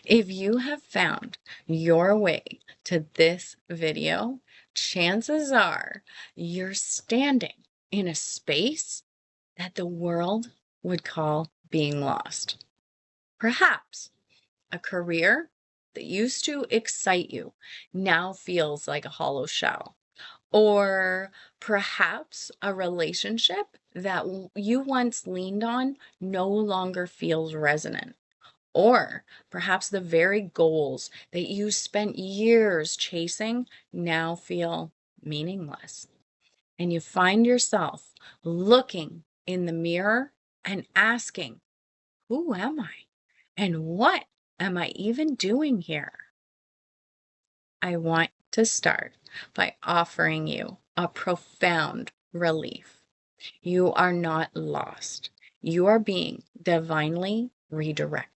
If you have found your way to this video, chances are you're standing in a space that the world would call being lost. Perhaps a career that used to excite you now feels like a hollow shell. Or perhaps a relationship that you once leaned on no longer feels resonant. Or perhaps the very goals that you spent years chasing now feel meaningless. And you find yourself looking in the mirror and asking, who am I? And what am I even doing here? I want to start by offering you a profound relief. You are not lost. You are being divinely redirected.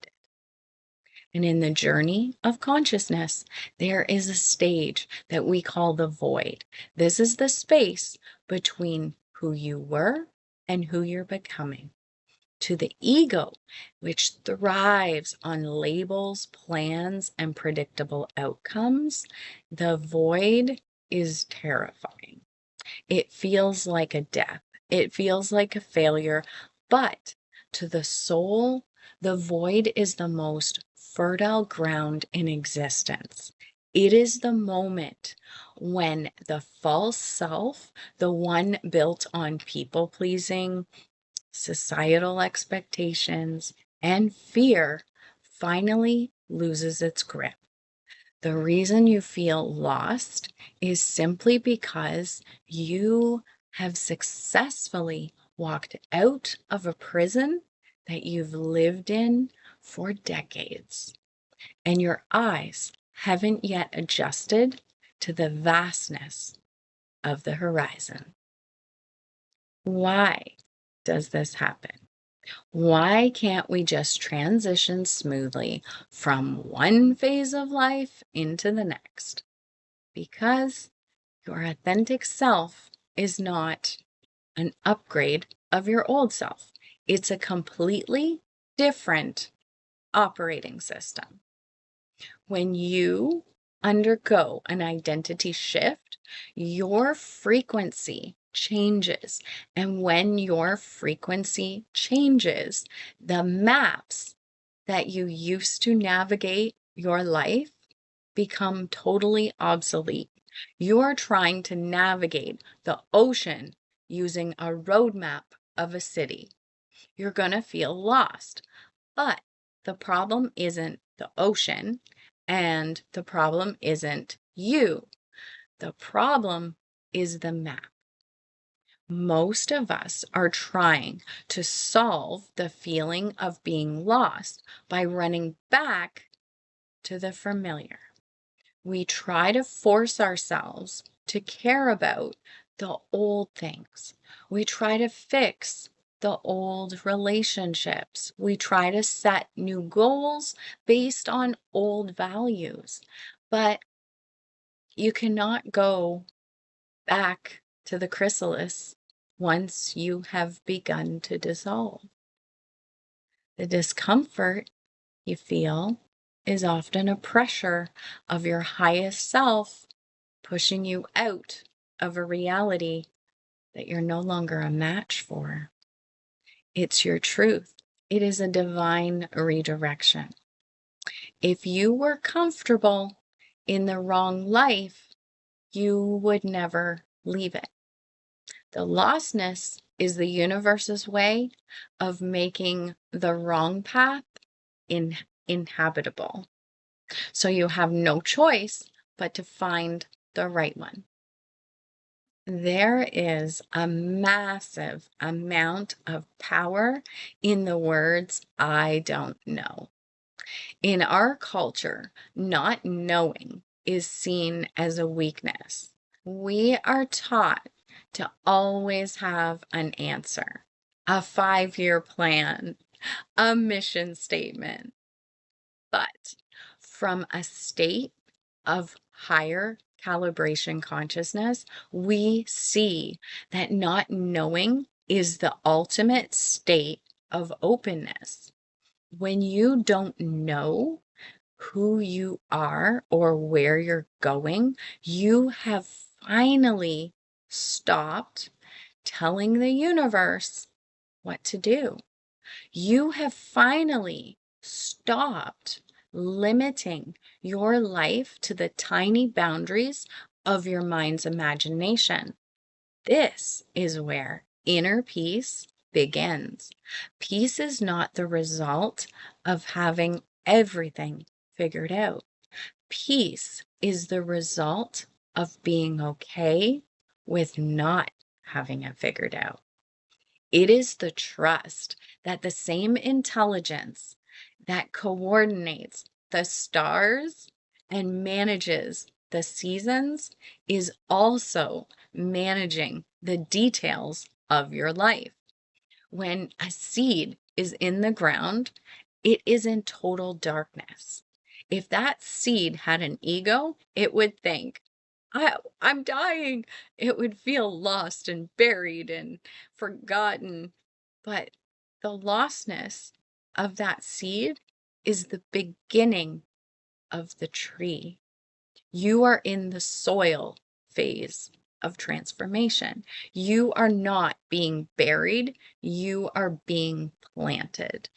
And in the journey of consciousness, there is a stage that we call the void. This is the space between who you were and who you're becoming. To the ego, which thrives on labels, plans, and predictable outcomes, the void is terrifying. It feels like a death. It feels like a failure. But to the soul, the void is the most fertile ground in existence. It is the moment when the false self, the one built on people pleasing, societal expectations, and fear, finally loses its grip. The reason you feel lost is simply because you have successfully walked out of a prison that you've lived in for decades, and your eyes haven't yet adjusted to the vastness of the horizon. Why does this happen? Why can't we just transition smoothly from one phase of life into the next? Because your authentic self is not an upgrade of your old self. It's a completely different operating system. When you undergo an identity shift, your frequency changes. And when your frequency changes, the maps that you used to navigate your life become totally obsolete. You are trying to navigate the ocean using a roadmap of a city. You're going to feel lost. But the problem isn't the ocean, and the problem isn't you. The problem is the map. Most of us are trying to solve the feeling of being lost by running back to the familiar. We try to force ourselves to care about the old things. We try to fix the old relationships. We try to set new goals based on old values. But you cannot go back to the chrysalis once you have begun to dissolve. The discomfort you feel is often a pressure of your highest self pushing you out of a reality that you're no longer a match for. It's your truth. It is a divine redirection. If you were comfortable in the wrong life, you would never leave it. The lostness is the universe's way of making the wrong path inhabitable. So you have no choice but to find the right one. There is a massive amount of power in the words, I don't know. In our culture, not knowing is seen as a weakness. We are taught to always have an answer, a 5-year plan, a mission statement. But from a state of higher calibration consciousness, we see that not knowing is the ultimate state of openness. When you don't know who you are or where you're going, you have finally stopped telling the universe what to do. You have finally stopped limiting your life to the tiny boundaries of your mind's imagination. This is where inner peace begins. Peace is not the result of having everything figured out. Peace is the result of being okay with not having it figured out. It is the trust that the same intelligence that coordinates the stars and manages the seasons is also managing the details of your life. When a seed is in the ground, it is in total darkness. If that seed had an ego, it would think, I'm dying. It would feel lost and buried and forgotten. But the lostness of that seed is the beginning of the tree. You are in the soil phase of transformation. You are not being buried, you are being planted.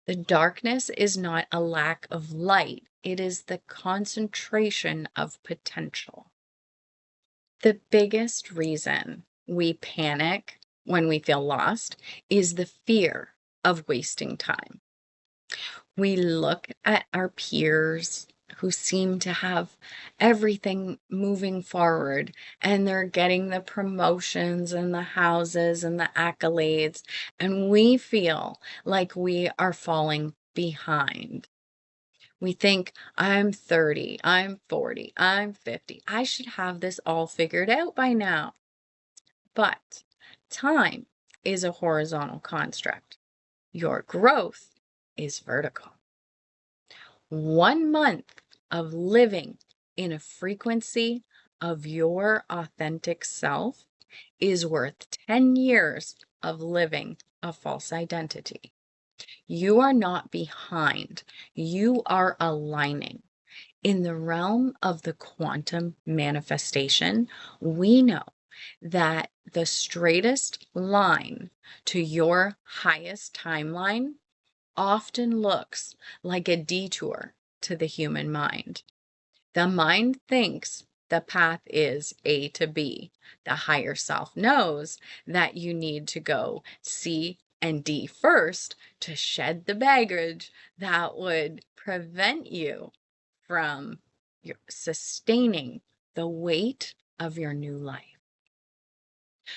The darkness is not a lack of light, it is the concentration of potential. The biggest reason we panic when we feel lost is the fear of wasting time. We look at our peers who seem to have everything moving forward, and they're getting the promotions and the houses and the accolades, and we feel like we are falling behind. We think, I'm 30, I'm 40, I'm 50. I should have this all figured out by now. But time is a horizontal construct. Your growth is vertical. 1 month of living in a frequency of your authentic self is worth 10 years of living a false identity. You are not behind, you are aligning. In the realm of the quantum manifestation, we know that the straightest line to your highest timeline often looks like a detour to the human mind. The mind thinks the path is A to B. The higher self knows that you need to go C and D first to shed the baggage that would prevent you from sustaining the weight of your new life.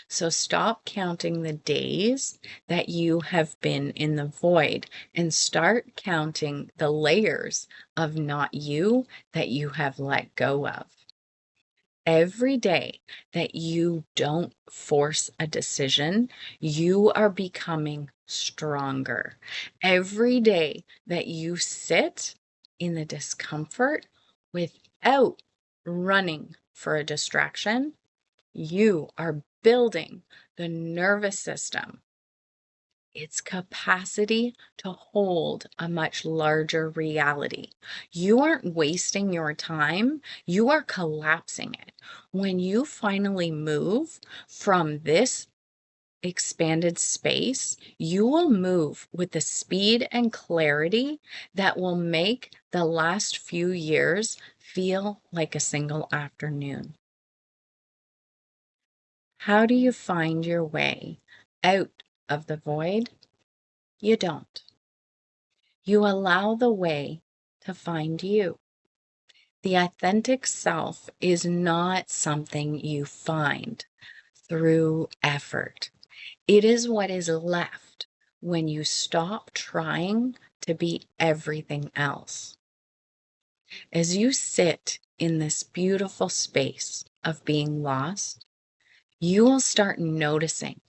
So stop counting the days that you have been in the void and start counting the layers of not you that you have let go of. Every day that you don't force a decision, you are becoming stronger. Every day that you sit in the discomfort without running for a distraction, you are building the nervous system, its capacity to hold a much larger reality. You aren't wasting your time, you are collapsing it. When you finally move from this expanded space, you will move with the speed and clarity that will make the last few years feel like a single afternoon. How do you find your way out of the void? You don't. You allow the way to find you. The authentic self is not something you find through effort. It is what is left when you stop trying to be everything else. As you sit in this beautiful space of being lost, you will start noticing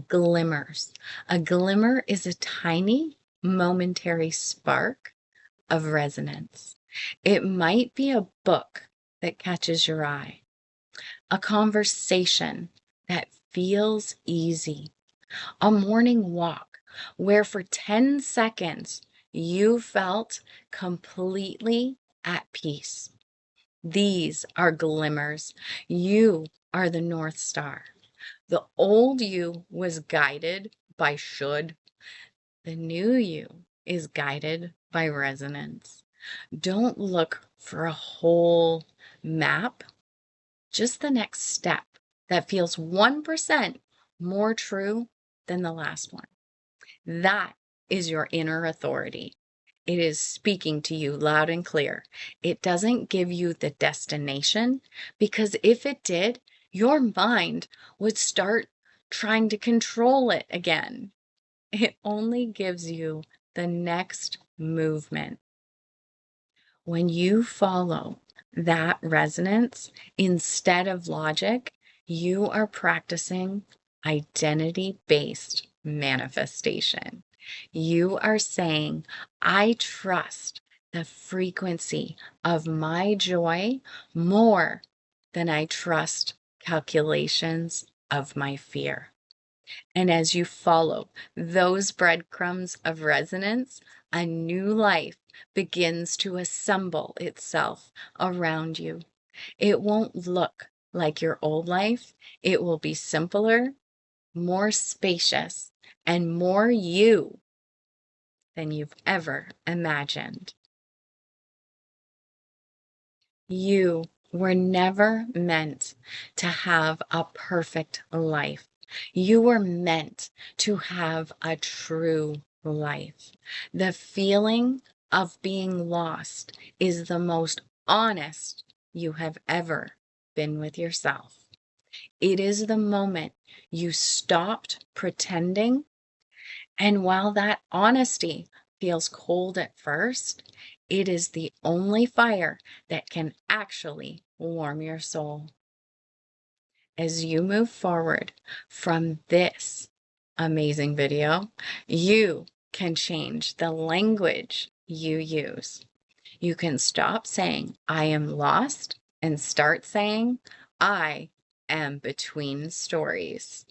glimmers. A glimmer is a tiny, momentary spark of resonance. It might be a book that catches your eye, a conversation that feels easy, a morning walk where for 10 seconds you felt completely at peace. These are glimmers. You are the North Star. The old you was guided by should. The new you is guided by resonance. Don't look for a whole map, just the next step that feels 1% more true than the last one. That is your inner authority. It is speaking to you loud and clear. It doesn't give you the destination, because if it did, your mind would start trying to control it again. It only gives you the next movement. When you follow that resonance instead of logic, you are practicing identity-based manifestation. You are saying, I trust the frequency of my joy more than I trust calculations of my fear. And as you follow those breadcrumbs of resonance, a new life begins to assemble itself around you. It won't look like your old life. It will be simpler, more spacious, and more you than you've ever imagined. You were never meant to have a perfect life. You were meant to have a true life. The feeling of being lost is the most honest you have ever been with yourself. It is the moment you stopped pretending. And while that honesty feels cold at first, it is the only fire that can actually warm your soul. As you move forward from this amazing video, you can change the language you use. You can stop saying, I am lost, and start saying, I am between stories.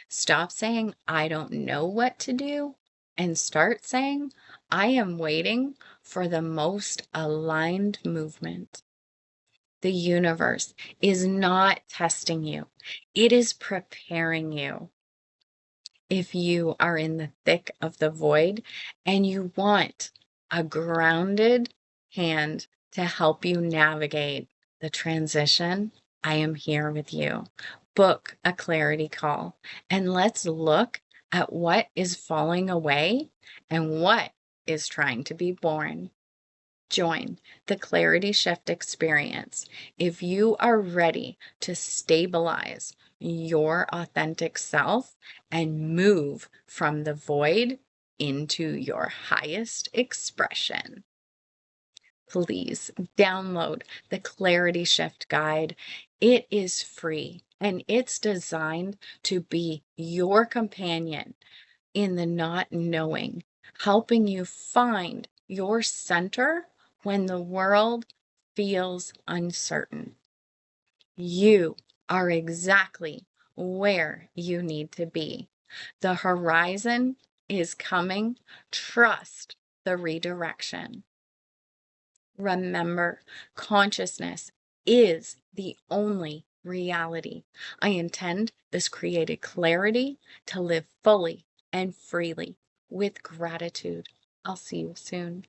Stop saying, I don't know what to do, and start saying, I am waiting for the most aligned movement. The universe is not testing you. It is preparing you. If you are in the thick of the void and you want a grounded hand to help you navigate the transition, I am here with you. Book a clarity call and let's look at what is falling away and what is trying to be born. Join the Clarity Shift experience if you are ready to stabilize your authentic self and move from the void into your highest expression. Please download the Clarity Shift guide. It is free and it's designed to be your companion in the not knowing, helping you find your center when the world feels uncertain. You are exactly where you need to be. The horizon is coming. Trust the redirection. Remember, consciousness is the only reality. I intend this created clarity to live fully and freely with gratitude. I'll see you soon.